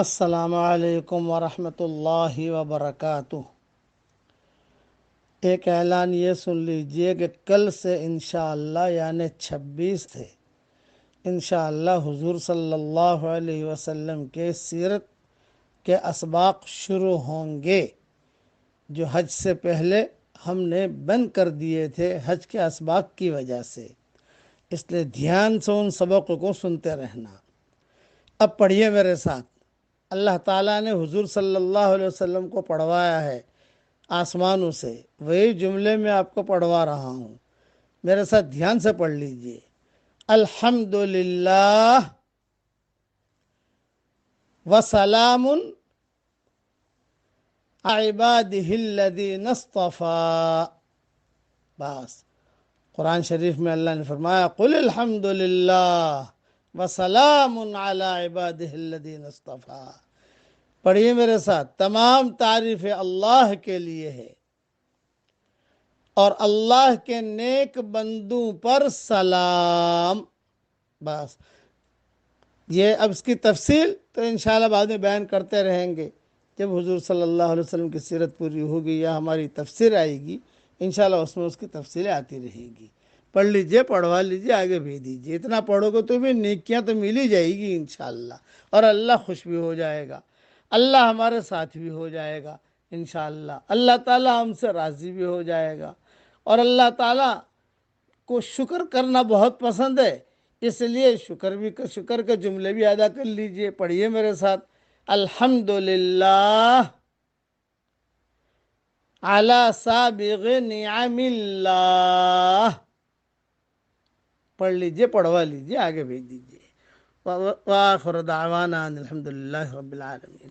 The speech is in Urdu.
السلام علیکم ورحمۃ اللہ وبرکاتہ۔ ایک اعلان یہ سن لیجئے کہ کل سے انشاءاللہ یعنی 26 تھے انشاءاللہ حضور صلی اللہ علیہ وسلم کے سیرت کے اسباق شروع ہوں گے، جو حج سے پہلے ہم نے بند کر دیے تھے حج کے اسباق کی وجہ سے، اس لیے دھیان سے ان سبقوں کو سنتے رہنا۔ اب پڑھیے میرے ساتھ۔ اللہ تعالیٰ نے حضور صلی اللہ علیہ وسلم کو پڑھوایا ہے آسمانوں سے، وہی جملے میں آپ کو پڑھوا رہا ہوں، میرے ساتھ دھیان سے پڑھ لیجئے۔ الحمدللہ وسلام عبادہ الذین اصطفیٰ۔ بس قرآن شریف میں اللہ نے فرمایا قل الحمدللہ وسلام علی عبادہ الذین اصطفیٰ۔ پڑھیے میرے ساتھ، تمام تعریف اللہ کے لیے ہے اور اللہ کے نیک بندوں پر سلام۔ بس یہ اب اس کی تفصیل تو انشاءاللہ بعد میں بیان کرتے رہیں گے، جب حضور صلی اللہ علیہ وسلم کی سیرت پوری ہوگی یا ہماری تفسیر آئے گی انشاءاللہ اس میں اس کی تفصیلیں آتی رہے گی۔ پڑھ لیجئے، پڑھوا لیجئے، آگے بھیج دیجئے۔ اتنا پڑھو گے تو بھی نیکیاں تو مل ہی جائے گی انشاءاللہ، اور اللہ خوش بھی ہو جائے گا، اللہ ہمارے ساتھ بھی ہو جائے گا انشاءاللہ، اللہ تعالیٰ ہم سے راضی بھی ہو جائے گا، اور اللہ تعالیٰ کو شکر کرنا بہت پسند ہے، اس لیے شکر کے جملے بھی ادا کر لیجئے۔ پڑھیے میرے ساتھ، الحمدللہ علی سابغ نعم اللہ۔ پڑھ لیجئے، پڑھوا لیجئے، آگے بھیج دیجئے۔ وآخر دعوانا ان الحمدللہ رب العالمین۔